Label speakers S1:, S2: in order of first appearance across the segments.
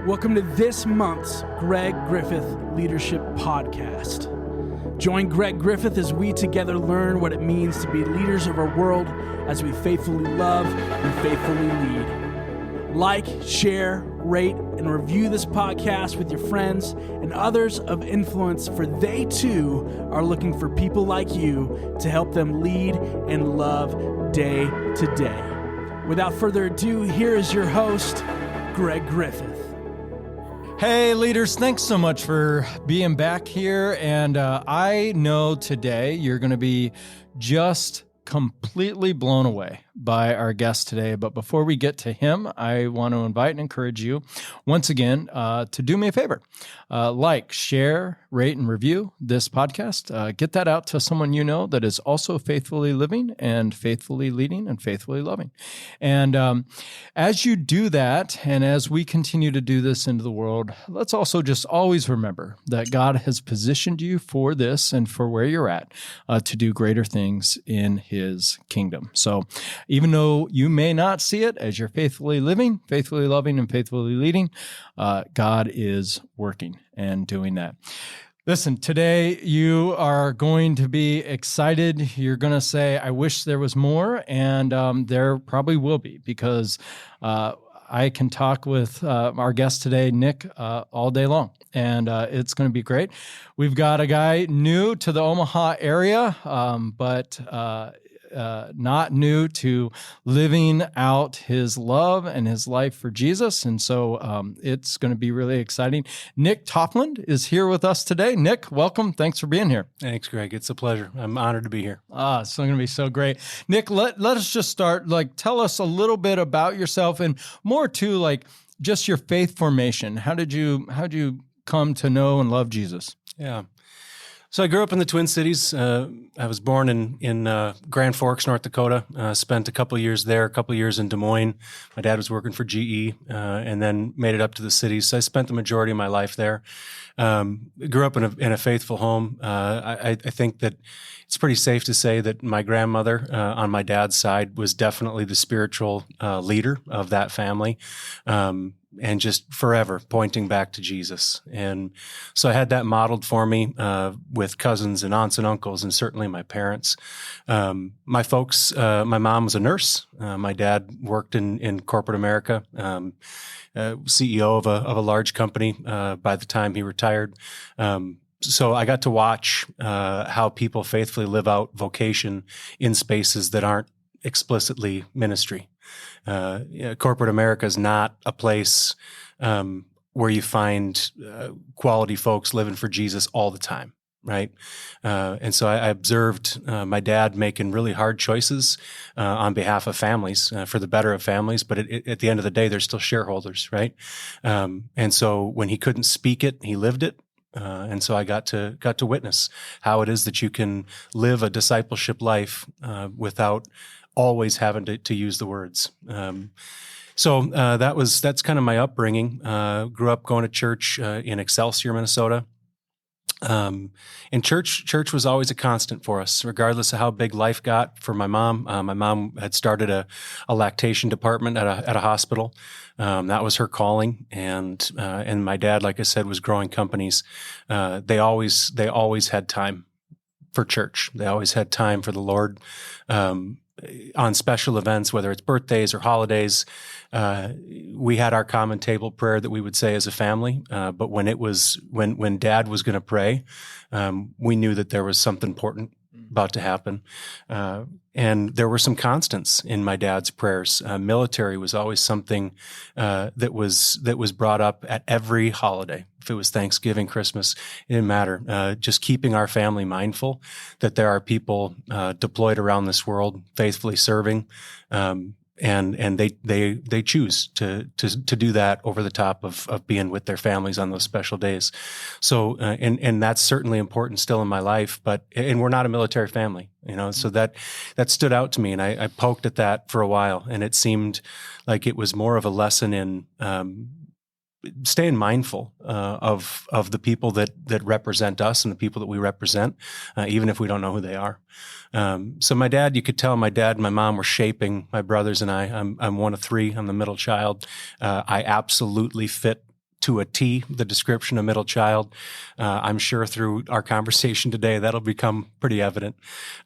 S1: Welcome to this month's Greg Griffith Leadership Podcast. Join Greg Griffith as we together learn what it means to be leaders of our world as we faithfully love and faithfully lead. Like, share, rate, and review this podcast with your friends and others of influence, for they too are looking for people like you to help them lead and love day to day. Without further ado, here is your host, Greg Griffith.
S2: Hey leaders, thanks so much for being back here. And I know today you're going to be just completely blown away by our guest today. But before we get to him, I want to invite and encourage you once again to do me a favor. Like, share, rate, and review this podcast. Get that out to someone you know that is also faithfully living and faithfully leading and faithfully loving. And as you do that, and as we continue to do this into the world, let's also just always remember that God has positioned you for this and for where you're at to do greater things in His kingdom. So even though you may not see it as you're faithfully living, faithfully loving, and faithfully leading, God is working and doing that. Listen, today you are going to be excited. You're going to say, I wish there was more, and there probably will be, because I can talk with our guest today, Nick, all day long, and it's going to be great. We've got a guy new to the Omaha area, but not new to living out his love and his life for Jesus. And so it's going to be really exciting. Nick Tofteland is here with us today. Nick, welcome. Thanks for being here.
S3: Thanks, Greg. It's a pleasure. I'm honored to be here.
S2: It's going to be so great. Nick, let us just start, tell us a little bit about yourself, and more too, just your faith formation. How'd you come to know and love Jesus?
S3: Yeah. So I grew up in the Twin Cities. I was born in Grand Forks, North Dakota. Spent a couple years there, a couple years in Des Moines. My dad was working for GE, and then made it up to the cities. So I spent the majority of my life there. Grew up in a faithful home. I think that it's pretty safe to say that my grandmother on my dad's side was definitely the spiritual leader of that family. And just forever pointing back to Jesus. And so I had that modeled for me with cousins and aunts and uncles, and certainly my parents. My folks, my mom was a nurse. My dad worked in corporate America, CEO of a large company by the time he retired. So I got to watch how people faithfully live out vocation in spaces that aren't explicitly ministry. Corporate America is not a place where you find quality folks living for Jesus all the time, right? And so I observed my dad making really hard choices on behalf of families, for the better of families, but at the end of the day, they're still shareholders, right? And so when he couldn't speak it, he lived it. And so I got to witness how it is that you can live a discipleship life without always having to use the words. So that's kind of my upbringing. Grew up going to church in Excelsior, Minnesota. And church was always a constant for us, regardless of how big life got for my mom. My mom had started a lactation department at a hospital. That was her calling. And my dad, like I said, was growing companies. They always had time for church. They always had time for the Lord. On special events, whether it's birthdays or holidays, we had our common table prayer that we would say as a family. But when Dad was going to pray, we knew that there was something important about to happen. And there were some constants in my dad's prayers. Military was always something that was brought up at every holiday. If it was Thanksgiving, Christmas, it didn't matter. Just keeping our family mindful that there are people deployed around this world, faithfully serving, and they choose to do that over the top of being with their families on those special days. So and that's certainly important still in my life. And we're not a military family, So that stood out to me, and I poked at that for a while, and it seemed like it was more of a lesson in staying mindful of the people that represent us and the people that we represent, even if we don't know who they are. So my dad, you could tell my dad and my mom were shaping my brothers and I. I'm one of three. I'm the middle child. I absolutely fit to a T the description of middle child. I'm sure through our conversation today, that'll become pretty evident.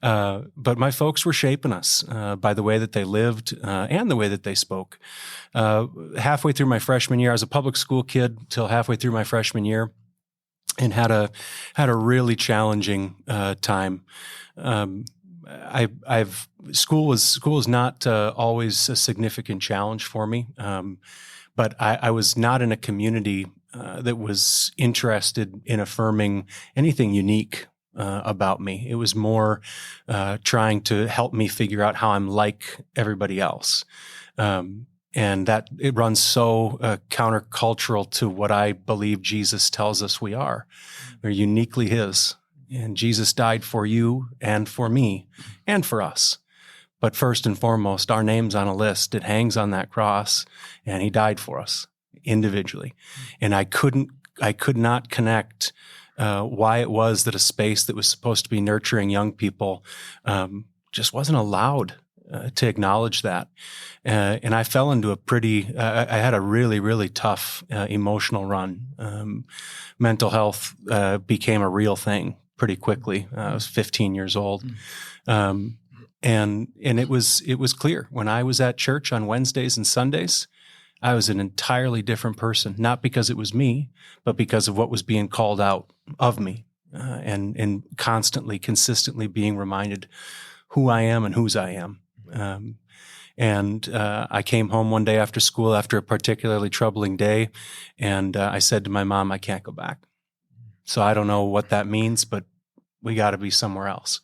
S3: But my folks were shaping us by the way that they lived and the way that they spoke. Halfway through my freshman year, I was a public school kid till halfway through my freshman year, and had a really challenging time. School was not always a significant challenge for me, but I was not in a community that was interested in affirming anything unique about me. It was more trying to help me figure out how I'm like everybody else. And that it runs so countercultural to what I believe Jesus tells us we are. We're uniquely His. And Jesus died for you and for me and for us. But first and foremost, our name's on a list. It hangs on that cross, and He died for us individually. And I could not connect why it was that a space that was supposed to be nurturing young people just wasn't allowed to acknowledge that. And I fell into I had a really, really tough emotional run. Mental health became a real thing pretty quickly. I was 15 years old. And it was clear when I was at church on Wednesdays and Sundays, I was an entirely different person, not because it was me, but because of what was being called out of me, and constantly, consistently being reminded who I am and whose I am. I came home one day after school after a particularly troubling day, and I said to my mom, I can't go back. So I don't know what that means, but we got to be somewhere else.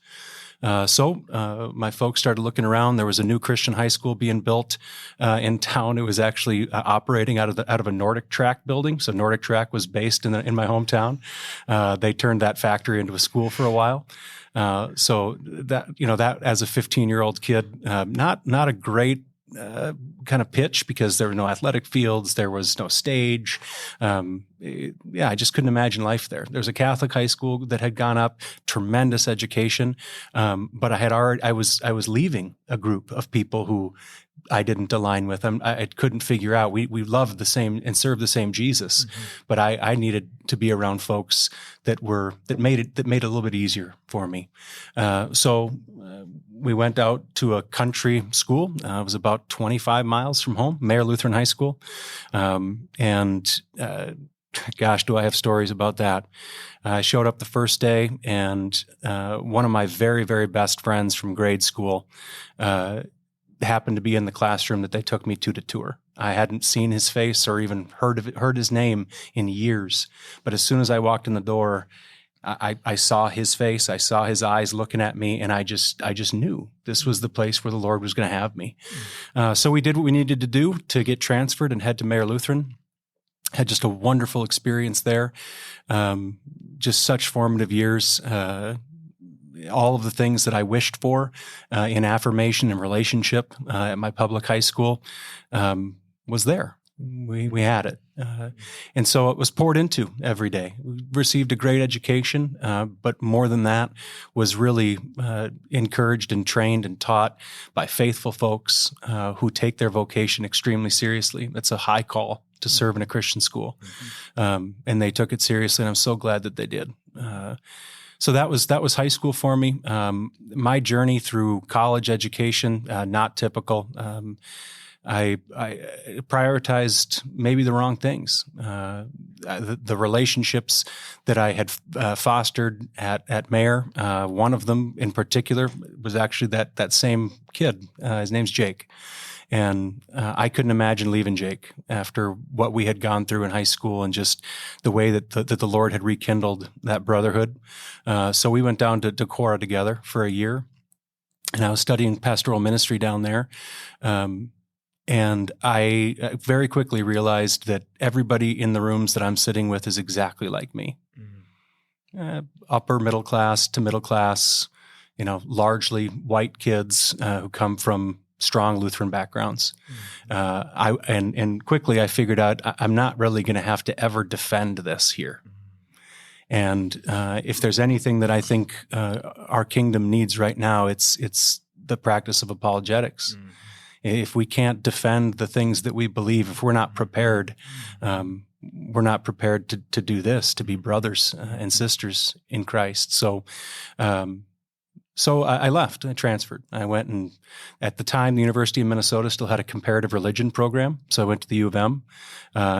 S3: So my folks started looking around. There was a new Christian high school being built in town. It was actually operating out of a Nordic Track building. So Nordic Track was based in my hometown. They turned that factory into a school for a while. So that as a 15-year-old kid, not a great kind of pitch, because there were no athletic fields, there was no stage. I just couldn't imagine life there. There's a Catholic high school that had gone up, tremendous education, but I was leaving a group of people who I didn't align with. I couldn't figure out. We loved the same and served the same Jesus, but I needed to be around folks that made it a little bit easier for me. So we went out to a country school. It was about 25 miles from home, Mayer Lutheran High School, gosh, do I have stories about that. I showed up the first day, and one of my very, very best friends from grade school happened to be in the classroom that they took me to tour. I hadn't seen his face or even heard his name in years. But as soon as I walked in the door, I saw his face, I saw his eyes looking at me, and I just knew this was the place where the Lord was going to have me. So we did what we needed to do to get transferred and head to Mayer Lutheran. Had just a wonderful experience there. Just such formative years. All of the things that I wished for in affirmation and relationship at my public high school was there. We had it. And so it was poured into every day. We received a great education, but more than that, was really encouraged and trained and taught by faithful folks who take their vocation extremely seriously. That's a high call to serve in a Christian school. And they took it seriously, and I'm so glad that they did. So that was high school for me. My journey through college education, not typical. I prioritized maybe the wrong things. The relationships that I had fostered at Mayer, one of them in particular was actually that same kid. His name's Jake. And I couldn't imagine leaving Jake after what we had gone through in high school and just the way that the Lord had rekindled that brotherhood. So we went down to Decorah together for a year, and I was studying pastoral ministry down there. And I very quickly realized that everybody in the rooms that I'm sitting with is exactly like me. Upper middle class to middle class, largely white kids who come from strong Lutheran backgrounds. And quickly I figured out I'm not really going to have to ever defend this here. And if there's anything that I think our kingdom needs right now, it's the practice of apologetics. If we can't defend the things that we believe, if we're not prepared, we're not prepared to do this, to be brothers and sisters in Christ. So I left. I transferred. I went, and at the time, the University of Minnesota still had a comparative religion program. So I went to the U of M,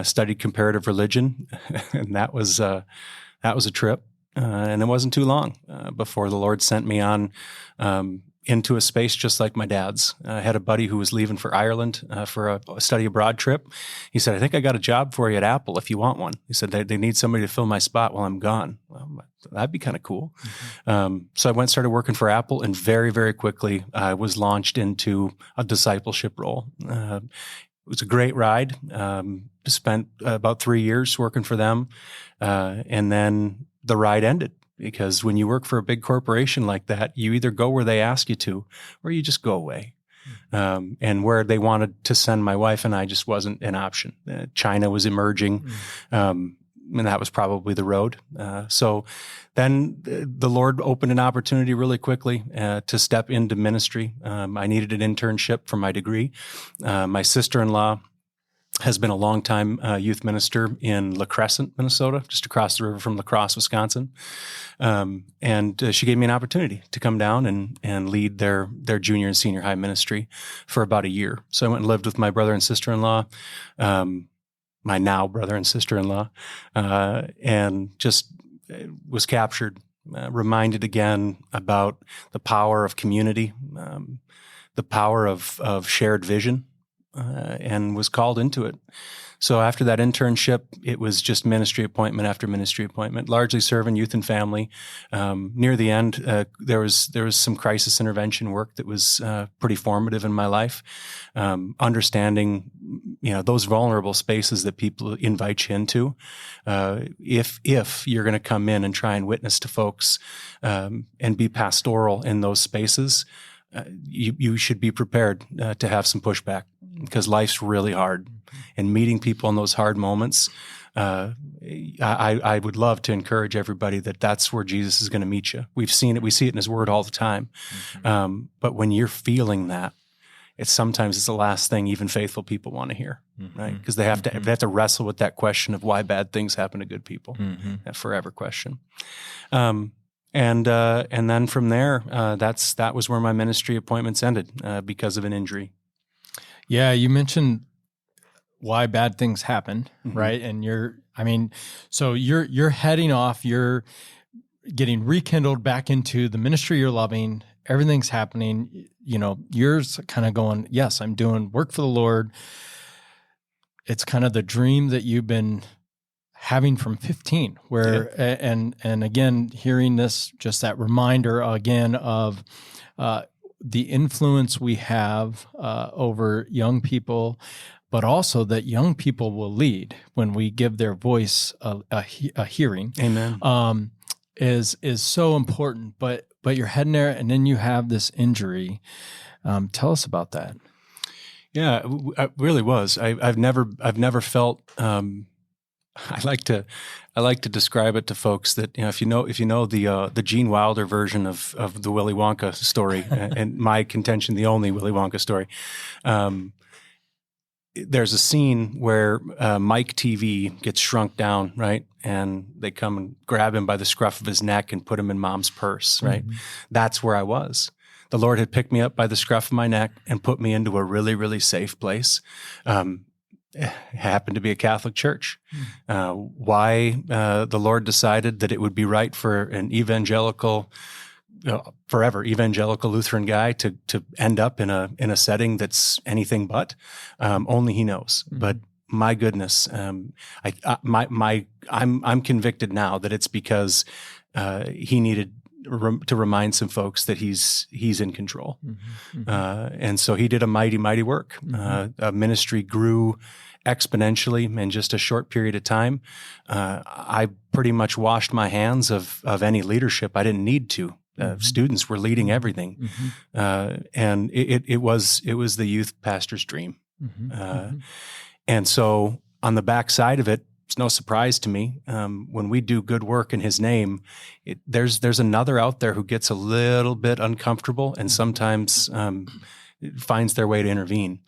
S3: studied comparative religion, and that was a trip. And it wasn't too long before the Lord sent me on into a space just like my dad's. I had a buddy who was leaving for Ireland for a study abroad trip. He said, "I think I got a job for you at Apple if you want one." He said, they need somebody to fill my spot while I'm gone. Well, that'd be kind of cool. Mm-hmm. So I started working for Apple, and very, very quickly I was launched into a discipleship role. It was a great ride. Spent about 3 years working for them. And then the ride ended. Because when you work for a big corporation like that, you either go where they ask you to, or you just go away. And where they wanted to send my wife and I just wasn't an option. China was emerging, and that was probably the road. So then the Lord opened an opportunity really quickly to step into ministry. I needed an internship for my degree. My sister-in-law has been a longtime youth minister in La Crescent, Minnesota, just across the river from La Crosse, Wisconsin. And she gave me an opportunity to come down and lead their junior and senior high ministry for about a year. So I went and lived with my brother and sister-in-law, my now brother and sister-in-law, and just was captured, reminded again about the power of community, the power of shared vision. And was called into it. So after that internship, it was just ministry appointment after ministry appointment, largely serving youth and family. Near the end, there was some crisis intervention work that was pretty formative in my life. Understanding, those vulnerable spaces that people invite you into. If you're going to come in and try and witness to folks and be pastoral in those spaces, you should be prepared to have some pushback, because life's really hard, and meeting people in those hard moments. I would love to encourage everybody that that's where Jesus is going to meet you. We've seen it. We see it in His Word all the time. Mm-hmm. But when you're feeling that, sometimes it's the last thing even faithful people want to hear, mm-hmm. right? Because they have to wrestle with that question of why bad things happen to good people, that forever question. And then from there, that was where my ministry appointments ended because of an injury.
S2: Yeah, you mentioned why bad things happen, mm-hmm. right? And you're heading off, you're getting rekindled back into the ministry you're loving. Everything's happening. You're kind of going, yes, I'm doing work for the Lord. It's kind of the dream that you've been having from 15, where, and again, hearing this, just that reminder again of the influence we have over young people, but also that young people will lead when we give their voice a hearing.
S3: Amen.
S2: Is so important, but you're heading there, and then you have this injury. Tell us about that.
S3: Yeah, it really was. I've never felt. I like to describe it to folks that if you know the Gene Wilder version of the Willy Wonka story, and my contention, the only Willy Wonka story. There's a scene where Mike TV gets shrunk down, right? And they come and grab him by the scruff of his neck and put him in Mom's purse, right? Mm-hmm. That's where I was. The Lord had picked me up by the scruff of my neck and put me into a really, really safe place. It happened to be a Catholic church. Why the Lord decided that it would be right for an evangelical, forever evangelical Lutheran guy to end up in a setting that's anything but, only He knows. Mm-hmm. But my goodness, I'm convicted now that it's because He needed to remind some folks that he's in control. Mm-hmm. And so He did a mighty, mighty work. Mm-hmm. A ministry grew exponentially in just a short period of time. I pretty much washed my hands of any leadership. I didn't need to. Mm-hmm. Students were leading everything. Mm-hmm. And it was the youth pastor's dream. Mm-hmm. And so on the backside of it, it's no surprise to me when we do good work in His name. There's another out there who gets a little bit uncomfortable and sometimes finds their way to intervene.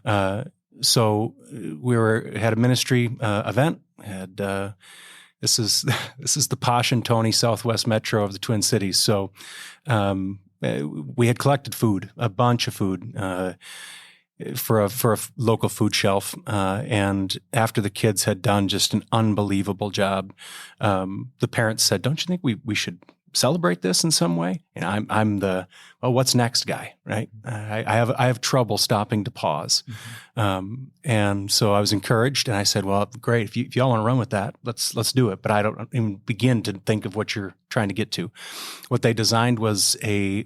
S3: Mm-hmm. So we had a ministry event. And this is the posh and Tony Southwest Metro of the Twin Cities. So we had collected food, a bunch of food, for a local food shelf. And after the kids had done just an unbelievable job, the parents said, "Don't you think we should celebrate this in some way?" And I'm the, well, what's next guy, right? I have trouble stopping to pause. And so I was encouraged, and I said, "Well, great. If y'all want to run with that, let's do it." But I don't even begin to think of what you're trying to get to. What they designed was a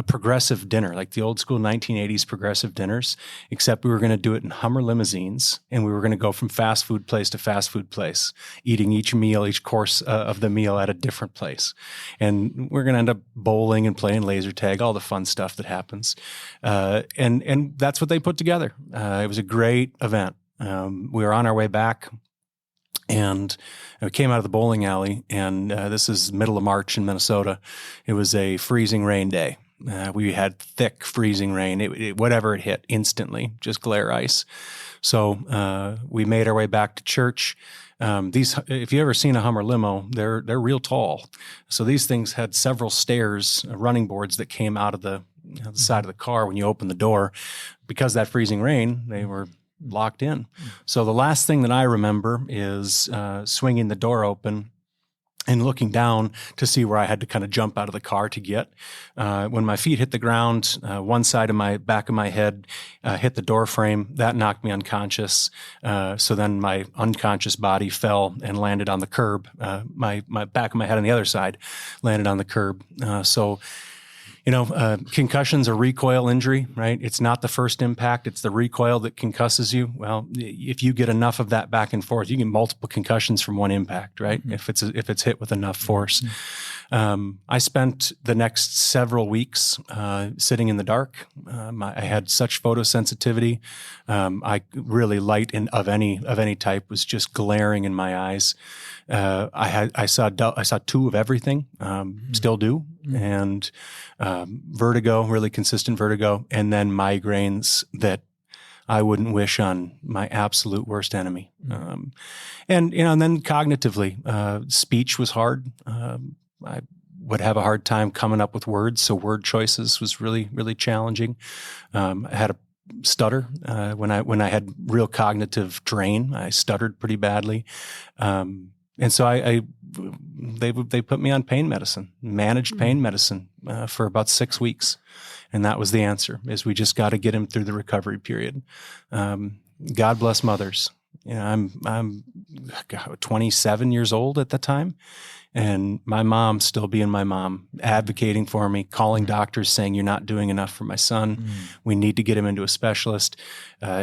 S3: progressive dinner, like the old school 1980s progressive dinners, except we were going to do it in Hummer limousines, and we were going to go from fast food place to fast food place, eating each course of the meal at a different place. And we're going to end up bowling and playing laser tag, all the fun stuff that happens. And that's what they put together. It was a great event. We were on our way back, and we came out of the bowling alley, and this is middle of March in Minnesota. It was a freezing rain day. We had thick freezing rain. Whatever it hit, instantly, just glare ice. So we made our way back to church. If you've ever seen a Hummer limo, they're real tall. So these things had several stairs, running boards that came out of the side of the car when you open the door. Because of that freezing rain, they were locked in. So the last thing that I remember is swinging the door open and looking down to see where I had to kind of jump out of the car to get. When my feet hit the ground, one side of my back of my head hit the door frame. That knocked me unconscious. So then my unconscious body fell and landed on the curb. My back of my head on the other side landed on the curb. Concussion's a recoil injury, right? It's not the first impact. It's the recoil that concusses you. Well, if you get enough of that back and forth, you get multiple concussions from one impact, right? Mm-hmm. If it's hit with enough force. Mm-hmm. I spent the next several weeks sitting in the dark. I had such photosensitivity. Light of any type was just glaring in my eyes. I saw two of everything, still do, and vertigo, really consistent vertigo, and then migraines that I wouldn't wish on my absolute worst enemy. And then cognitively, speech was hard. I would have a hard time coming up with words, so word choices was really, really challenging. I had a stutter when I had real cognitive drain. I stuttered pretty badly. And so they put me on pain medicine, managed pain medicine for about 6 weeks. And that was the answer, is we just got to get him through the recovery period. God bless mothers. I'm 27 years old at the time. And my mom still being my mom, advocating for me, calling doctors saying, "You're not doing enough for my son. We need to get him into a specialist."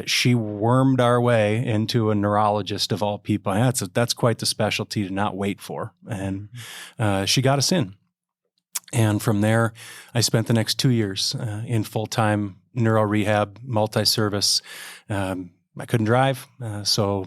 S3: She wormed our way into a neurologist of all people. That's quite the specialty to not wait for. And she got us in. And from there, I spent the next 2 years in full-time neuro rehab, multi-service. I couldn't drive, so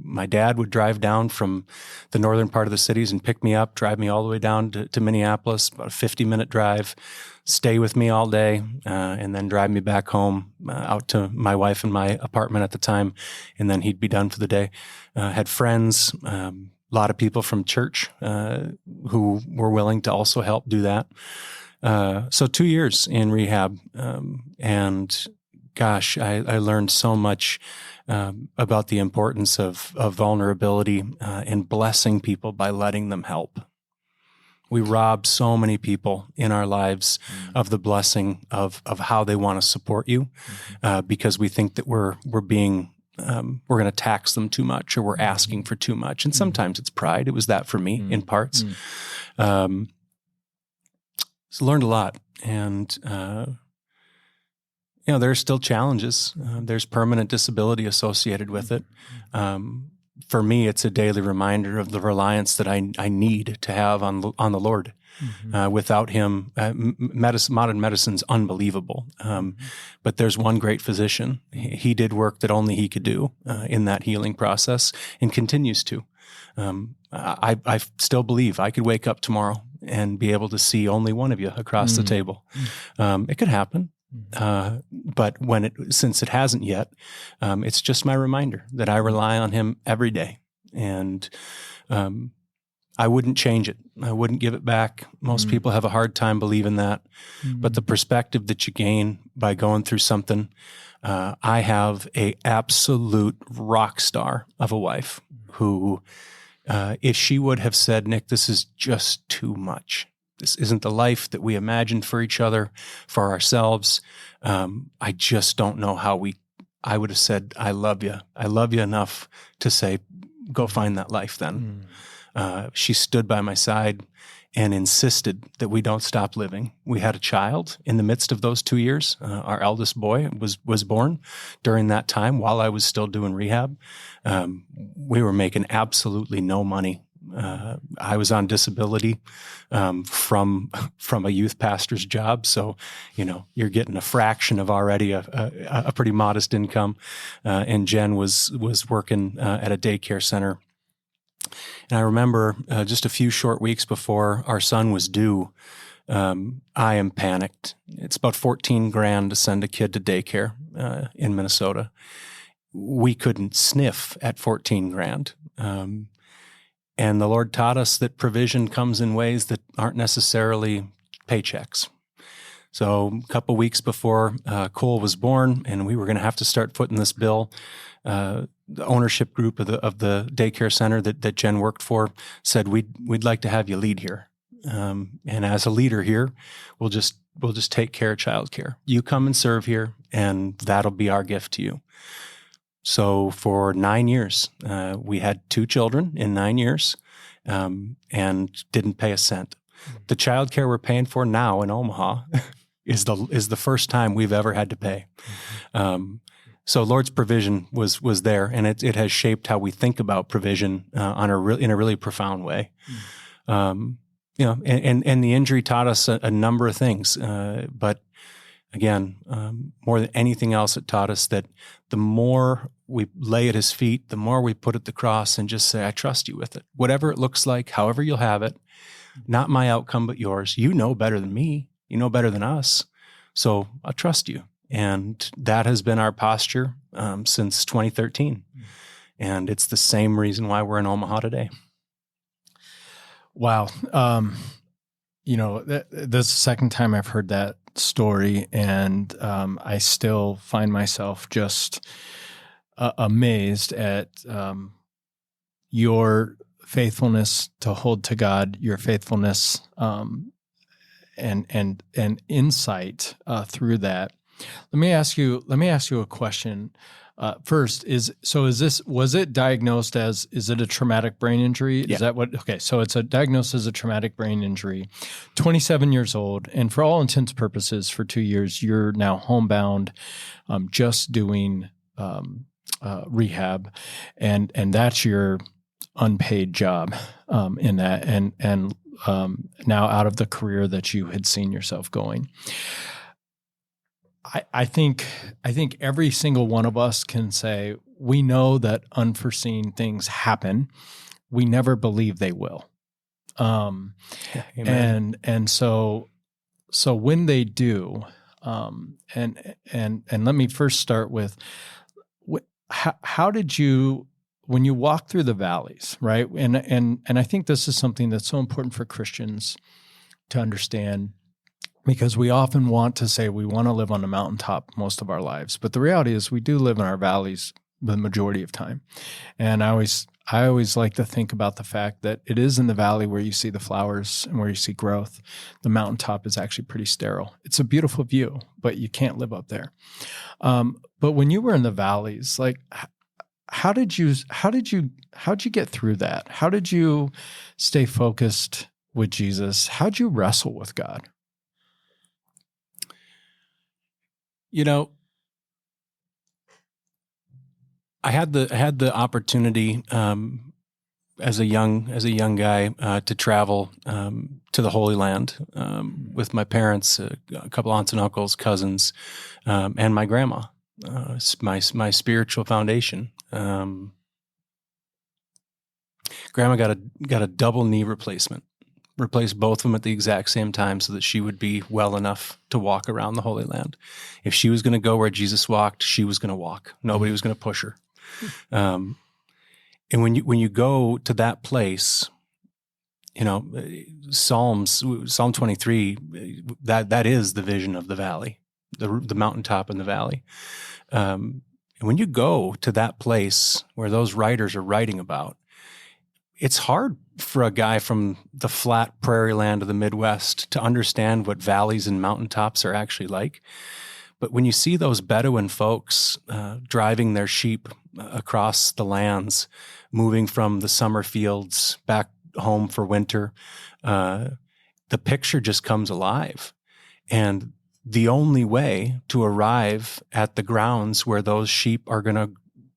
S3: my dad would drive down from the northern part of the cities and pick me up, drive me all the way down to Minneapolis, about a 50-minute drive, stay with me all day, and then drive me back home out to my wife and my apartment at the time, and then he'd be done for the day. Had friends, a lot of people from church who were willing to also help do that. So 2 years in rehab, and gosh, I learned so much about the importance of vulnerability and blessing people by letting them help. We rob so many people in our lives of the blessing of how they want to support you because we think that we're going to tax them too much, or we're asking for too much. And sometimes it's pride. It was that for me in parts. So learned a lot. And there's still challenges. There's permanent disability associated with it. For me, it's a daily reminder of the reliance that I need to have on the Lord. Without Him, modern medicine's unbelievable. But there's one great physician. He did work that only He could do in that healing process, and continues to. I still believe I could wake up tomorrow and be able to see only one of you across the table. It could happen. But since it hasn't yet, it's just my reminder that I rely on him every day. And I wouldn't change it. I wouldn't give it back. Most people have a hard time believing that. But the perspective that you gain by going through something, I have a absolute rock star of a wife who, if she would have said, Nick, this is just too much. This isn't the life that we imagined for each other, for ourselves. I just don't know how I would have said, I love you. I love you enough to say, go find that life then. She stood by my side and insisted that we don't stop living. We had a child in the midst of those 2 years. Our eldest boy was born during that time while I was still doing rehab. We were making absolutely no money. I was on disability from a youth pastor's job, so you're getting a fraction of already a pretty modest income. And Jen was working at a daycare center. And I remember just a few short weeks before our son was due, I am panicked. It's about $14,000 to send a kid to daycare in Minnesota. We couldn't sniff at $14,000. And the Lord taught us that provision comes in ways that aren't necessarily paychecks. So a couple weeks before Cole was born, and we were going to have to start footing this bill, the ownership group of the daycare center that Jen worked for said, we'd like to have you lead here. And as a leader here, we'll just take care of childcare. You come and serve here, and that'll be our gift to you. So for 9 years, we had 2 children in 9 years, and didn't pay a cent. The childcare we're paying for now in Omaha is the first time we've ever had to pay. So Lord's provision was there, and it has shaped how we think about provision in a really profound way. And the injury taught us a number of things, but again, more than anything else, it taught us that the more we lay at his feet, the more we put at the cross and just say, I trust you with it. Whatever it looks like, however you'll have it, not my outcome, but yours. You know better than me. You know better than us. So I trust you. And that has been our posture since 2013. And it's the same reason why we're in Omaha today.
S2: Wow. This is the second time I've heard that story, and I still find myself just amazed at your faithfulness to hold to God, your faithfulness and insight through that. Let me ask you a question. First, was it diagnosed as, is it a traumatic brain injury?
S3: Yeah.
S2: Is that what? Okay. So it's diagnosed as a traumatic brain injury, 27 years old. And for all intents and purposes, for 2 years, you're now homebound, just doing, rehab. And that's your unpaid job, in that, and now out of the career that you had seen yourself going. I think every single one of us can say, we know that unforeseen things happen. We never believe they will. And so when they do, and let me first start with, how did you, when you walk through the valleys, right? And I think this is something that's so important for Christians to understand, because we often want to say we want to live on a mountaintop most of our lives. But the reality is we do live in our valleys the majority of time. And I always like to think about the fact that it is in the valley where you see the flowers and where you see growth. The mountaintop is actually pretty sterile. It's a beautiful view, but you can't live up there. But when you were in the valleys, like, how'd you get through that? How did you stay focused with Jesus? How'd you wrestle with God?
S3: I had the opportunity as a young guy to travel to the Holy Land with my parents, a couple aunts and uncles, cousins, and my grandma. My spiritual foundation. Grandma got a double knee replacement replace both of them at the exact same time so that she would be well enough to walk around the Holy Land. If she was going to go where Jesus walked, she was going to walk. Nobody was going to push her. And when you go to that place, you know, Psalm 23, that is the vision of the valley, the mountaintop in the valley. And when you go to that place where those writers are writing about, it's hard for a guy from the flat prairie land of the Midwest to understand what valleys and mountaintops are actually like. But when you see those Bedouin folks driving their sheep across the lands, moving from the summer fields back home for winter, the picture just comes alive. And the only way to arrive at the grounds where those sheep are going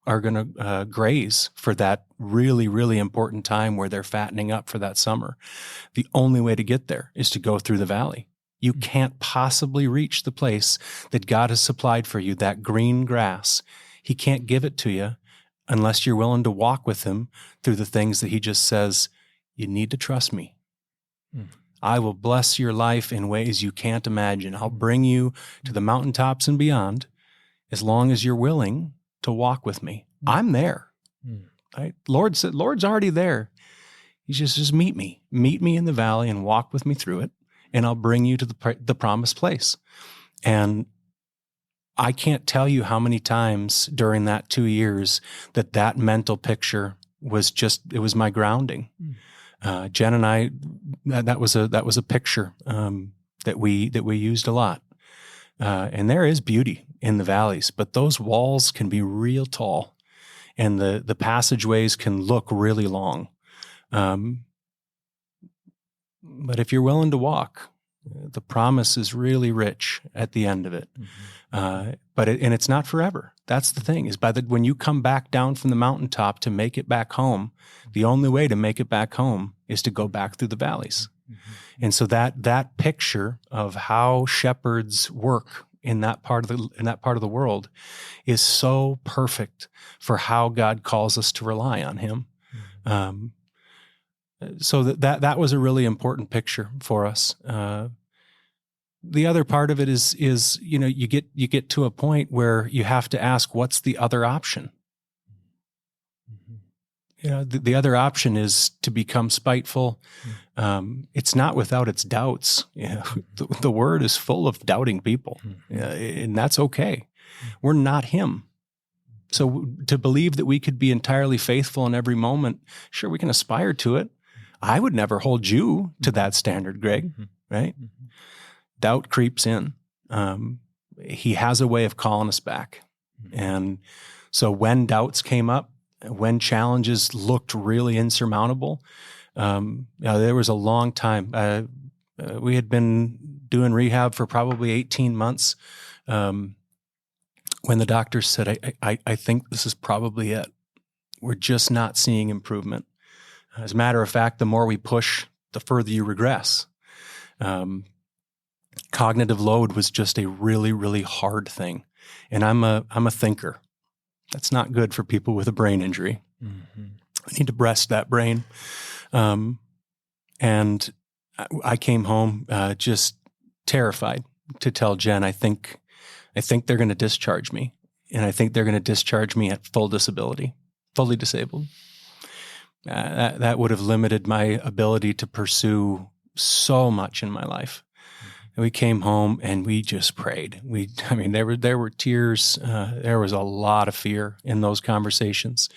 S3: to graze for that really, really important time where they're fattening up for that summer, the only way to get there is to go through the valley. You can't possibly reach the place that God has supplied for you, that green grass. He can't give it to you unless you're willing to walk with him through the things that he just says, you need to trust me. I will bless your life in ways you can't imagine. I'll bring you to the mountaintops and beyond as long as you're willing to walk with me. I'm there. Right? Lord's already there. He just meet me in the valley and walk with me through it, and I'll bring you to the promised place. And I can't tell you how many times during that 2 years that mental picture was it was my grounding. Jen and I, that was a picture that we used a lot. And there is beauty in the valleys, but those walls can be real tall, and the passageways can look really long. But if you're willing to walk, the promise is really rich at the end of it. But it's not forever. That's the thing, is when you come back down from the mountaintop to make it back home, the only way to make it back home is to go back through the valleys. And so that picture of how shepherds work in that part of the world is so perfect for how God calls us to rely on him. So that was a really important picture for us. The other part of it is you know, you get to a point where you have to ask, what's the other option? You know, the other option is to become spiteful. It's not without its doubts. You know, the word is full of doubting people, and that's okay. We're not him. So to believe that we could be entirely faithful in every moment, sure, we can aspire to it. I would never hold you to that standard, Greg, right? Doubt creeps in. He has a way of calling us back. And so when doubts came up, when challenges looked really insurmountable, there was a long time. We had been doing rehab for probably 18 months when the doctors said, I think this is probably it. We're just not seeing improvement. As a matter of fact, the more we push, the further you regress. Cognitive load was just a really, really hard thing. And I'm a thinker. That's not good for people with a brain injury. I need to rest that brain. And I came home just terrified to tell Jen, I think they're going to discharge me. And I think they're going to discharge me at full disability, fully disabled. That would have limited my ability to pursue so much in my life. And we came home and we just prayed. There were tears. There was a lot of fear in those conversations,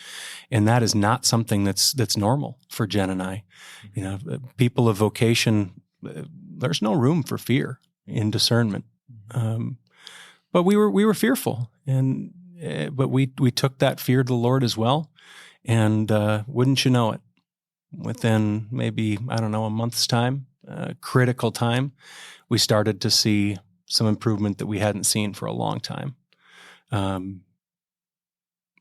S3: and that is not something that's normal for Jen and I. You know, people of vocation, there's no room for fear in discernment. But we were fearful, but we took that fear to the Lord as well. And wouldn't you know it, within maybe, a month's time, critical time, we started to see some improvement that we hadn't seen for a long time.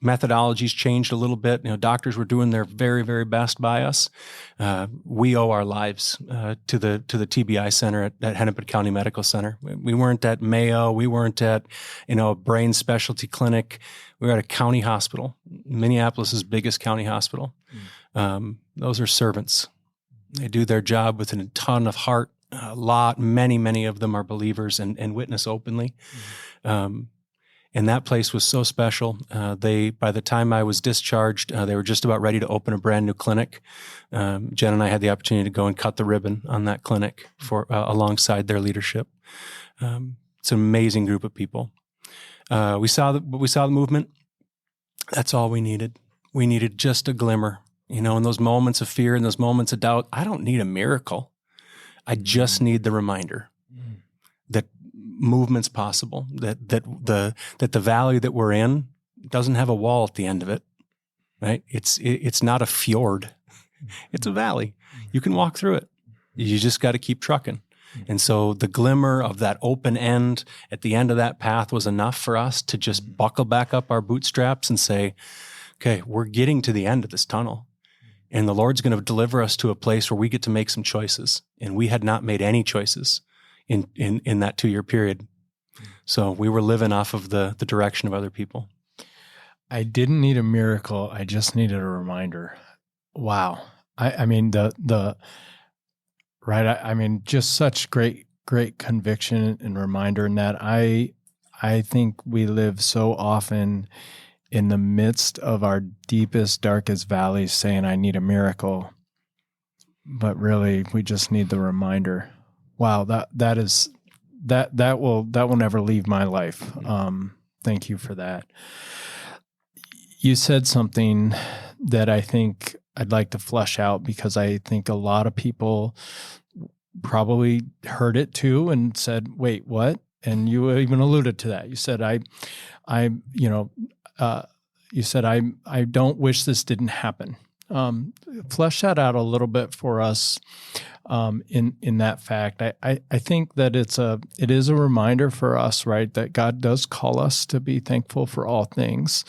S3: Methodologies changed a little bit. You know, doctors were doing their very, very best by us. We owe our lives to the TBI center at Hennepin County Medical Center. We weren't at Mayo. We weren't at a brain specialty clinic. We were at a county hospital, Minneapolis's biggest county hospital. Those are servants. They do their job with a ton of heart. Many of them are believers and witness openly. And that place was so special. By the time I was discharged, they were just about ready to open a brand new clinic. Jen and I had the opportunity to go and cut the ribbon on that clinic for alongside their leadership. It's an amazing group of people. We saw the movement. That's all we needed. We needed just a glimmer. In those moments of fear and those moments of doubt, I don't need a miracle. I just need the reminder that movement's possible, that the valley that we're in doesn't have a wall at the end of it, right? It's not a fjord. It's a valley. You can walk through it. You just got to keep trucking. And so the glimmer of that open end at the end of that path was enough for us to just buckle back up our bootstraps and say, okay, we're getting to the end of this tunnel. And the Lord's going to deliver us to a place where we get to make some choices. And we had not made any choices in that 2-year period. So we were living off of the direction of other people.
S2: I didn't need a miracle. I just needed a reminder. Wow. I mean, just such great conviction and reminder in that I think we live so often in the midst of our deepest, darkest valleys saying, I need a miracle. But really, we just need the reminder. Wow, that will never leave my life. Thank you for that. You said something that I think I'd like to flesh out, because I think a lot of people probably heard it too and said, wait, what? And you even alluded to that. You said, I don't wish this didn't happen. Flesh that out a little bit for us in that fact. I think that it is a reminder for us, right, that God does call us to be thankful for all things.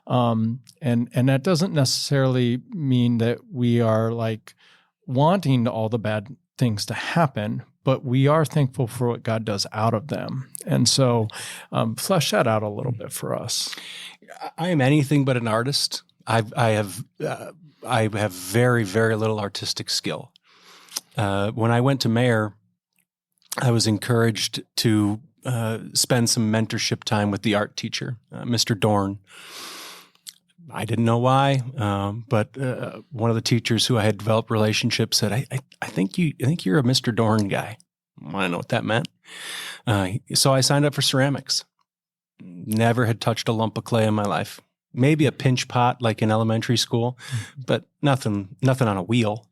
S2: And that doesn't necessarily mean that we are like wanting all the bad things to happen, but we are thankful for what God does out of them. And so flesh that out a little bit for us.
S3: I am anything but an artist. I have very, very little artistic skill. When I went to Mayer, I was encouraged to spend some mentorship time with the art teacher, Mr. Dorn. I didn't know why, but one of the teachers who I had developed relationships said, "I think you're a Mr. Dorn guy." I want to know what that meant. So I signed up for ceramics. Never had touched a lump of clay in my life. Maybe a pinch pot like in elementary school, but nothing on a wheel.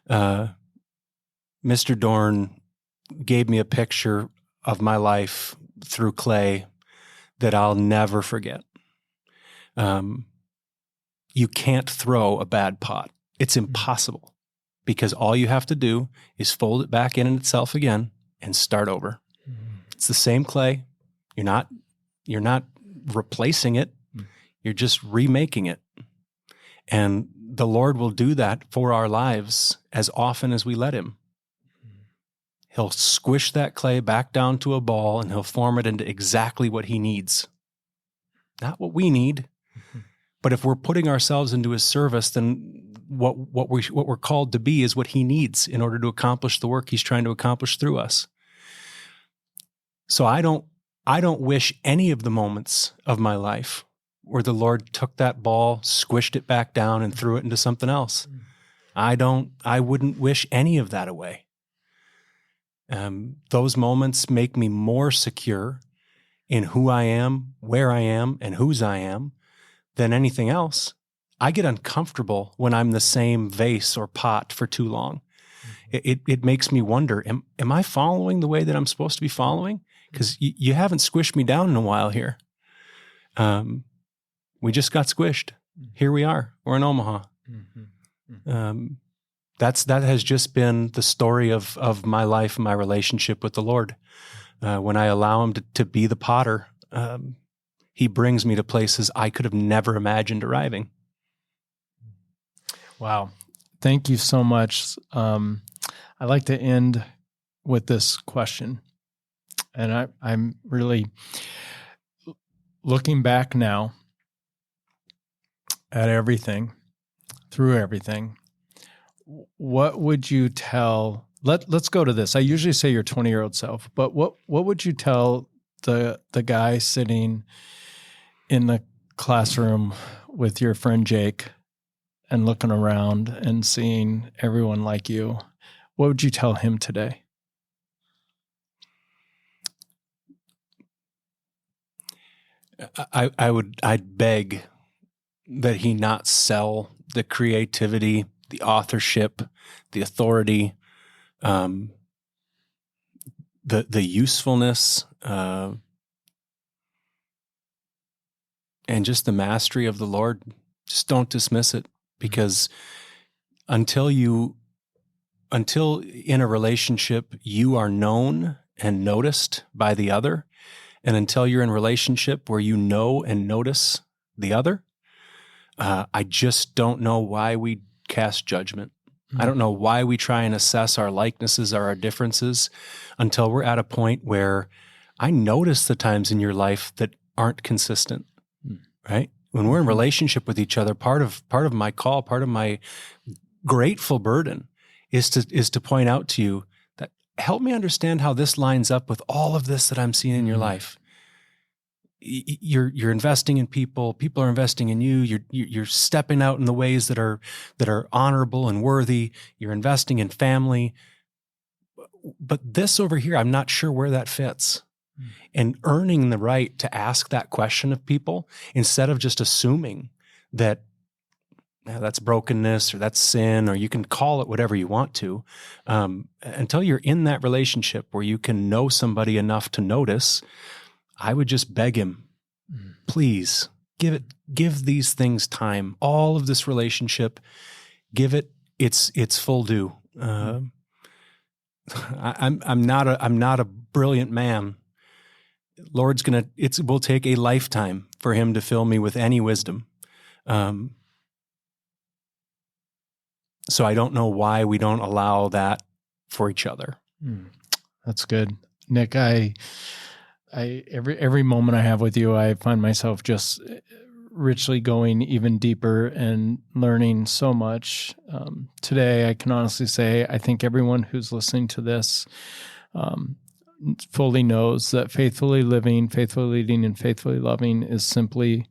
S3: Mr. Dorn gave me a picture of my life through clay that I'll never forget. You can't throw a bad pot. It's impossible, because all you have to do is fold it back in itself again and start over. It's the same clay. You're not replacing it. You're just remaking it. And the Lord will do that for our lives as often as we let him. He'll squish that clay back down to a ball, and he'll form it into exactly what he needs. Not what we need. But if we're putting ourselves into his service, then what we're called to be is what he needs in order to accomplish the work he's trying to accomplish through us. So I don't wish any of the moments of my life where the Lord took that ball, squished it back down, and threw it into something else. I wouldn't wish any of that away. Those moments make me more secure in who I am, where I am, and whose I am than anything else. I get uncomfortable when I'm the same vase or pot for too long. It makes me wonder, am I following the way that I'm supposed to be following? Because you haven't squished me down in a while here. We just got squished. Here we are. We're in Omaha. That has just been the story of my life and my relationship with the Lord. When I allow him to be the potter, he brings me to places I could have never imagined arriving.
S2: Wow. Thank you so much. I'd like to end with this question. And I'm really looking back now at everything, through everything. what would you tell? Let's go to this. I usually say your 20-year-old self, but what would you tell the guy sitting in the classroom with your friend Jake and looking around and seeing everyone like you? What would you tell him today?
S3: I'd beg that he not sell the creativity, the authorship, the authority, the usefulness, and just the mastery of the Lord. Just don't dismiss it, because until in a relationship you are known and noticed by the other, and until you're in a relationship where you know and notice the other, I just don't know why we cast judgment. I don't know why we try and assess our likenesses or our differences until we're at a point where I notice the times in your life that aren't consistent, right? When we're in relationship with each other, part of my call, part of my grateful burden is to point out to you that help me understand how this lines up with all of this that I'm seeing in your life. You're investing in people. People are investing in you. You're stepping out in the ways that are honorable and worthy. You're investing in family. But this over here, I'm not sure where that fits. And earning the right to ask that question of people instead of just assuming that that's brokenness or that's sin, or you can call it whatever you want to, until you're in that relationship where you can know somebody enough to notice, I would just beg him, please give these things time. All of this relationship, give it its full due. I'm not a brilliant man. Lord's will take a lifetime for him to fill me with any wisdom. So I don't know why we don't allow that for each other.
S2: That's good. Nick, every moment I have with you, I find myself just richly going even deeper and learning so much. Today, I can honestly say, I think everyone who's listening to this fully knows that faithfully living, faithfully leading, and faithfully loving is simply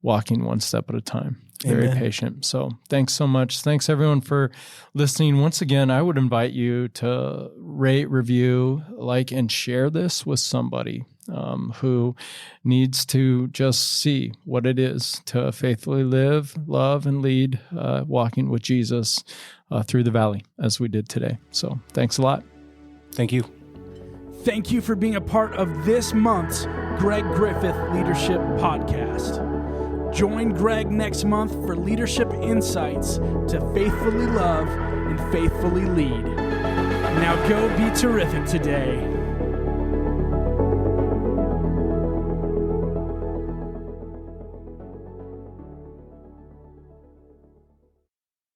S2: walking one step at a time. Very
S3: Amen.
S2: patient. So thanks so much. Thanks everyone for listening. Once again, I would invite you to rate, review, like, and share this with somebody who needs to just see what it is to faithfully live, love, and lead, walking with Jesus through the valley as we did today. So thanks a lot.
S3: Thank you.
S1: Thank you for being a part of this month's Greg Griffith Leadership Podcast. Join Greg next month for leadership insights to faithfully love and faithfully lead. Now go be terrific today.